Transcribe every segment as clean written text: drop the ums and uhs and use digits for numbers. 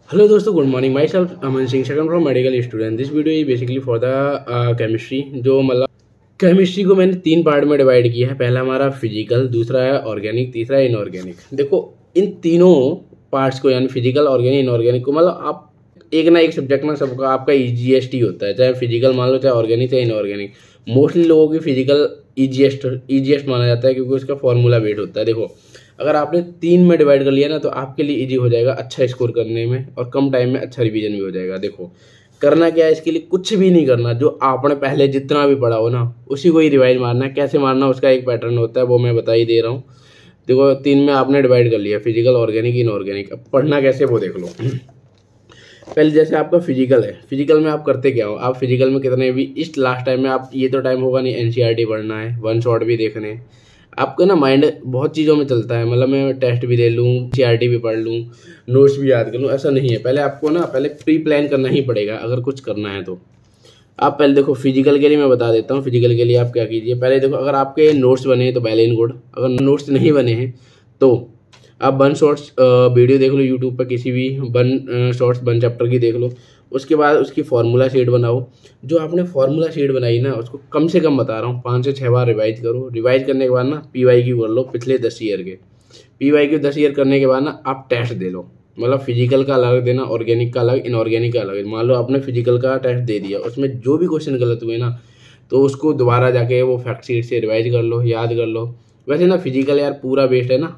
Hello दोस्तों, good morning. My self Aman Singh, second from medical student. This video is basically for the chemistry. जो मतलब chemistry को मैंने 3 part में डिवाइड किया है। पहला हमारा फिजिकल, दूसरा है ऑर्गेनिक, तीसरा है इनऑर्गेनिक। देखो, इन तीनों पार्ट्स को यानी फिजिकल, ऑर्गेनिक, इनऑर्गेनिक को मतलब आप एक ना एक सब्जेक्ट में सबका आपका ईजीएसटी होता है, चाहे फिजिकल मान लो, चाहे ऑर्गेनिक, चाहे इनऑर्गेनिक। मोस्टली लोगों की फिजिकल ईजीएस्ट माना जाता है क्योंकि उसका फॉर्मूला वेट होता है। देखो, अगर आपने 3 में डिवाइड कर लिया ना तो आपके लिए इजी हो जाएगा अच्छा स्कोर करने में, और कम टाइम में अच्छा रिवीजन भी हो जाएगा। देखो, करना क्या है, इसके लिए कुछ भी नहीं करना। जो आपने पहले जितना भी पढ़ा हो ना उसी को ही रिवाइज मारना है। कैसे मारना, उसका एक पैटर्न होता है, वो मैं बता ही दे रहा हूँ। देखो, 3 में आपने डिवाइड कर लिया, फिजिकल, ऑर्गेनिक, इनऑर्गेनिक। अब पढ़ना कैसे वो देख लो। पहले जैसे आपका फिजिकल है, फिजिकल में आप करते क्या हो, आप फिजिकल में कितने भी इस लास्ट टाइम में आप, ये तो टाइम होगा नहीं, एनसीईआरटी पढ़ना है, वन शॉट भी देखने हैं। आपका ना माइंड बहुत चीज़ों में चलता है, मतलब मैं टेस्ट भी दे लूँ, सीआरटी भी पढ़ लूँ, नोट्स भी याद कर लूँ, ऐसा नहीं है। पहले आपको ना पहले प्री प्लान करना ही पड़ेगा अगर कुछ करना है तो। आप पहले देखो, फिजिकल के लिए मैं बता देता हूँ। फिजिकल के लिए आप क्या कीजिए, पहले देखो, अगर आपके नोट्स बने हैं तो वेल एंड गुड। अगर नोट्स नहीं बने हैं तो आप वन शॉर्ट्स वीडियो देख लो यूट्यूब पर, किसी भी वन शॉर्ट्स वन चैप्टर की देख लो। उसके बाद उसकी फार्मूला शीट बनाओ। जो आपने फार्मूला शीट बनाई ना उसको कम से कम बता रहा हूँ 5 से 6 बार रिवाइज करो। रिवाइज करने के बाद ना पीवाईक्यू कर लो पिछले 10 ईयर के। पीवाईक्यू 10 ईयर करने के बाद ना आप टेस्ट दे लो। मतलब फिजिकल का अलग देना, ऑर्गेनिक का अलग, इनऑर्गेनिक का अलग। मान लो आपने फिजिकल का टेस्ट दे दिया, उसमें जो भी क्वेश्चन गलत हुए ना तो उसको दोबारा जाके वो फैक्ट शीट से रिवाइज कर लो, याद कर लो। वैसे ना फिजिकल यार पूरा बेस्ड है ना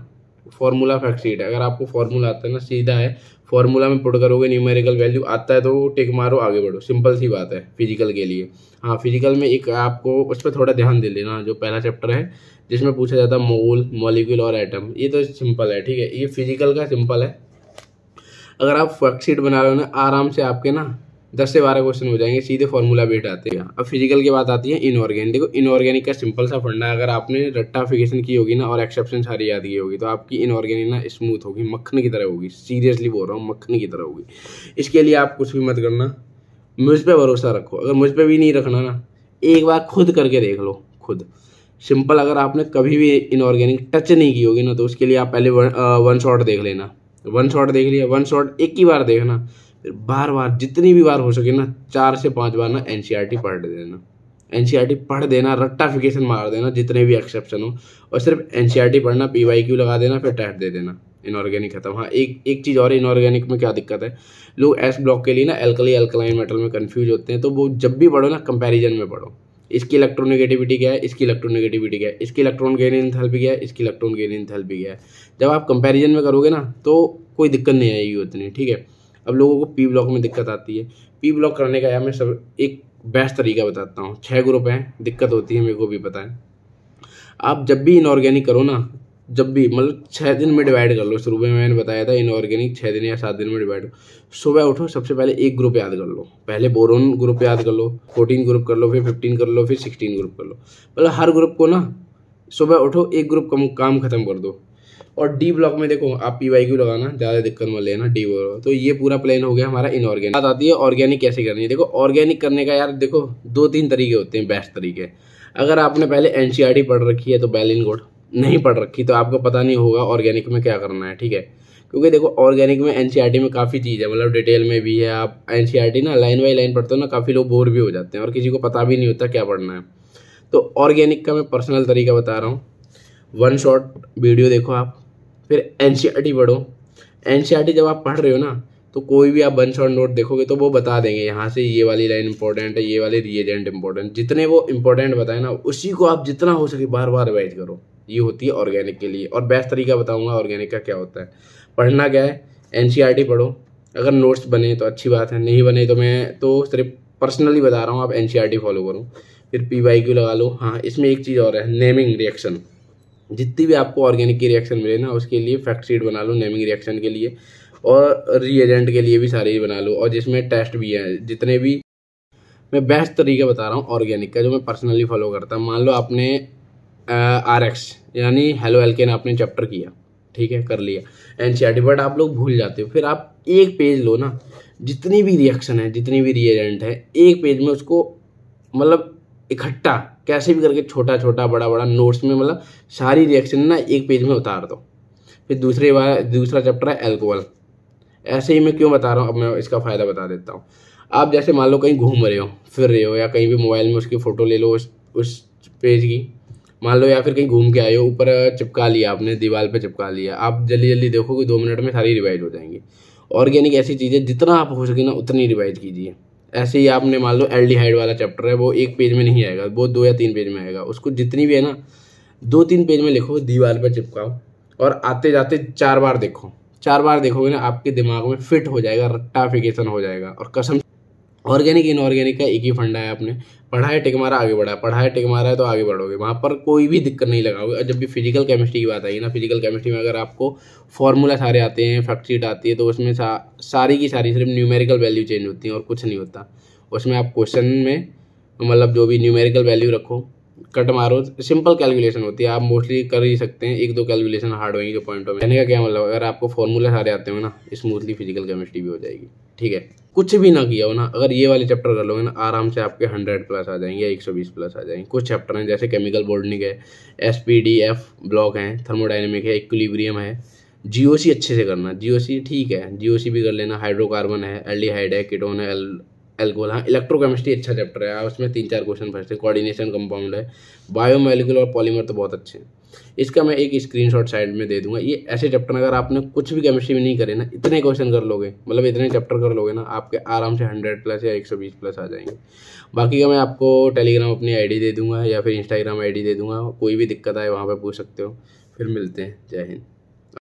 फॉर्मूला फैक्ट शीट है। अगर आपको फॉर्मूला आता है ना, सीधा है, फॉर्मूला में पुट करोगे, न्यूमेरिकल वैल्यू आता है तो टिक मारो, आगे बढ़ो, सिंपल सी बात है फिजिकल के लिए। हाँ, फिजिकल में एक आपको उस पर थोड़ा ध्यान दे लेना। जो पहला चैप्टर है जिसमें पूछा जाता है मोल, मॉलिक्यूल और एटम, ये तो सिंपल है, ठीक है, ये फिजिकल का सिंपल है। अगर आप फैक्ट शीट बना रहे हो ना, आराम से आपके ना 10 से 12 क्वेश्चन हो जाएंगे, सीधे फॉर्मूला बेट आते हैं। अब फिजिकल की बात आती है इनऑर्गेनिक। देखो, इनऑर्गेनिक का सिंपल सा फंडा है। अगर आपने रट्टाफिकेशन की होगी ना और एक्सेप्शन सारी याद की होगी तो आपकी इनऑर्गेनिक ना स्मूथ होगी, मक्खन की तरह होगी। सीरियसली बोल रहा हूँ, मक्खन की तरह होगी। इसके लिए आप कुछ भी मत करना, मुझ पर भरोसा रखो। अगर मुझ पर भी नहीं रखना ना, एक बार खुद करके देख लो, खुद सिंपल। अगर आपने कभी भी इनऑर्गेनिक टच नहीं की होगी ना तो उसके लिए आप पहले वन शॉट देख लेना। वन शॉट देख लिया, वन शॉट एक ही बार देखना, फिर बार बार जितनी भी बार हो सके ना 4 से 5 बार ना एनसीईआरटी पढ़ देना। एनसीईआरटी पढ़ देना, रट्टाफिकेशन मार देना जितने भी एक्सेप्शन हो, और सिर्फ एनसीईआरटी पढ़ना, पीवाईक्यू लगा देना, फिर टेस्ट दे देना। इनऑर्गेनिक खत्म। हाँ, एक चीज़ और, इनऑर्गेनिक में क्या दिक्कत है, लोग एस ब्लॉक के लिए ना एल्कली अल्कलाइन मेटल में कंफ्यूज होते हैं। तो वो जब भी पढ़ो ना कंपैरिजन में पढ़ो। इसकी इलेक्ट्रोनेगेटिविटी क्या है, इसकी इलेक्ट्रोनेगेटिविटी क्या है, इसकी इलेक्ट्रॉन गेन एंथैल्पी क्या है, इसकी इलेक्ट्रॉन गेन एंथैल्पी क्या है। जब आप कंपैरिजन में करोगे ना तो कोई दिक्कत नहीं आएगी उतनी, ठीक है। अब लोगों को पी ब्लॉक में दिक्कत आती है। पी ब्लॉक करने का यार मैं सब एक बेस्ट तरीका बताता हूँ। 6 ग्रुप हैं, दिक्कत होती है, मेरे को भी पता है। आप जब भी इनऑर्गेनिक करो ना, जब भी मतलब 6 दिन में डिवाइड कर लो। शुरू में मैंने बताया था इनऑर्गेनिक 6 दिन या 7 दिन में डिवाइड। सुबह उठो, सबसे पहले एक ग्रुप याद कर लो। पहले बोरोन ग्रुप याद कर लो, 14 ग्रुप कर लो, फिर 15 कर लो, फिर 16 ग्रुप कर लो। मतलब हर ग्रुप को ना सुबह उठो, एक ग्रुप काम खत्म कर दो। और डी ब्लॉक में देखो, आप पीवाईक्यू लगाना, ज़्यादा दिक्कत मत लेना, डी ब्लॉक। तो ये पूरा प्लान हो गया हमारा इनऑर्गेनिक। बात आती है ऑर्गेनिक कैसे करनी है। देखो, ऑर्गेनिक करने का यार देखो 2-3 तरीके होते हैं, बेस्ट तरीके। अगर आपने पहले एनसीईआरटी पढ़ रखी है तो वेल एंड गुड, नहीं पढ़ रखी तो आपको पता नहीं होगा ऑर्गेनिक में क्या करना है, ठीक है। क्योंकि देखो, ऑर्गेनिक में एनसीईआरटी में काफ़ी चीज़ है, मतलब डिटेल में भी है। आप एनसीईआरटी ना लाइन बाई लाइन पढ़ते हो ना, काफ़ी लोग बोर भी हो जाते हैं और किसी को पता भी नहीं होता क्या पढ़ना है। तो ऑर्गेनिक का मैं पर्सनल तरीका बता रहा हूँ। वन शॉट वीडियो देखो आप, फिर एनसीईआरटी पढ़ो। एनसीईआरटी जब आप पढ़ रहे हो ना तो कोई भी आप वन शॉट नोट देखोगे तो वो बता देंगे यहाँ से ये वाली लाइन इंपॉर्टेंट है, ये वाले रिएजेंट इंपॉर्टेंट, जितने वो इंपॉर्टेंट बताए ना उसी को आप जितना हो सके बार बार रिवाइज करो। ये होती है ऑर्गेनिक के लिए। और बेस्ट तरीका बताऊंगा ऑर्गेनिक का क्या होता है। पढ़ना क्या है, एनसीईआरटी पढ़ो। अगर नोट्स बने तो अच्छी बात है, नहीं बने तो मैं तो सिर्फ पर्सनली बता रहा हूँ, आप एनसीईआरटी फॉलो करो। फिर पीवाईक्यू लगा लो। हाँ, इसमें एक चीज़ और है, नेमिंग रिएक्शन। जितनी भी आपको ऑर्गेनिक की रिएक्शन मिले ना उसके लिए फैक्ट शीट बना लो, नेमिंग रिएक्शन के लिए, और रिएजेंट के लिए भी सारे ही बना लो, और जिसमें टेस्ट भी है जितने भी। मैं बेस्ट तरीका बता रहा हूँ ऑर्गेनिक का, जो मैं पर्सनली फॉलो करता हूँ। मान लो आपने आरएक्स यानी हेलो एल्केन आपने चैप्टर किया, ठीक है, कर लिया एनसीईआरटी, बट आप लोग भूल जाते हो। फिर आप एक पेज लो ना, जितनी भी रिएक्शन है, जितनी भी रिएजेंट है, एक पेज में उसको मतलब इकट्ठा कैसे भी करके, छोटा छोटा बड़ा बड़ा नोट्स में, मतलब सारी रिएक्शन ना एक पेज में उतार दो। फिर दूसरा चैप्टर है एल्कोहल। ऐसे ही मैं क्यों बता रहा हूँ, अब मैं इसका फ़ायदा बता देता हूँ। आप जैसे मान लो कहीं घूम रहे हो, फिर रहे हो, या कहीं भी मोबाइल में उसकी फ़ोटो ले लो उस पेज की, मान लो, या फिर कहीं घूम के आए हो, ऊपर चिपका लिया आपने, दीवार पे चिपका लिया, आप जल्दी जल्दी देखोगे 2 मिनट में सारी रिवाइज हो जाएंगी। ऑर्गेनिक ऐसी चीज़ है, जितना आप हो सके ना उतनी रिवाइज कीजिए। ऐसे ही आपने मान लो एल्डिहाइड वाला चैप्टर है, वो एक पेज में नहीं आएगा, वो 2 या 3 पेज में आएगा। उसको जितनी भी है ना 2-3 पेज में लिखो, दीवार पर चिपकाओ, और आते जाते 4 बार देखो। 4 बार देखोगे ना आपके दिमाग में फिट हो जाएगा, रट्टाफिकेशन हो जाएगा। और कसम, ऑर्गेनिक इनऑर्गेनिक का एक ही फंडा है, आपने पढ़ा है टिक मारा आगे बढ़ा, पढ़ा है टिक मारा है तो आगे बढ़ोगे, वहाँ पर कोई भी दिक्कत नहीं लगाओगे। और जब भी फिजिकल केमिस्ट्री की बात आई ना, फिजिकल केमिस्ट्री में अगर आपको फॉर्मूला सारे आते हैं, फैक्ट शीट आती है, तो उसमें सारी की सारी सिर्फ न्यूमेरिकल वैल्यू चेंज होती हैं और कुछ नहीं होता उसमें। आप क्वेश्चन में मतलब जो भी न्यूमेरिकल वैल्यू रखो, कट मारो, सिंपल कैलकुलेशन होती है, आप मोस्टली कर ही सकते हैं। 1-2 कैलकुलेशन हार्ड होंगी जो पॉइंटों में। कहने का क्या मतलब, अगर आपको फॉर्मूला सारे आते हो ना, स्मूथली फिजिकल केमिस्ट्री भी हो जाएगी। ठीक है, कुछ भी ना किया हो ना, अगर ये वाले चैप्टर कर लोगे ना, आराम से आपके 100 प्लस आ जाएंगे या 120 प्लस आ जाएंगे। कुछ चैप्टर हैं जैसे केमिकल बॉन्डिंग है, SPDF ब्लॉक है, थर्मोडायनेमिक है, इक्विलिब्रियम है, GOC अच्छे से करना। GOC ठीक है, GOC भी कर लेना। हाइड्रोकार्बन है, एल्डिहाइड है, कीटोन है, एल्कोहल। हाँ, इलेक्ट्रोकेमिस्ट्री अच्छा चैप्टर है, उसमें 3-4 क्वेश्चन फंसते। कोऑर्डिनेशन कंपाउंड है, बायोमोलिकुलर और पॉलीमर तो बहुत अच्छे हैं। इसका मैं एक स्क्रीनशॉट साइड में दे दूंगा। ये ऐसे चैप्टर अगर आपने कुछ भी केमिस्ट्री में नहीं करे ना, इतने क्वेश्चन कर लोगे, मतलब इतने चैप्टर कर लोगे ना, आपके आराम से 100 प्लस या 120 प्लस आ जाएंगे। बाकी का मैं आपको टेलीग्राम अपनी ID दे दूंगा या फिर इंस्टाग्राम ID दे दूंगा, कोई भी दिक्कत आए वहाँ पर पूछ सकते हो। फिर मिलते हैं, जय हिंद।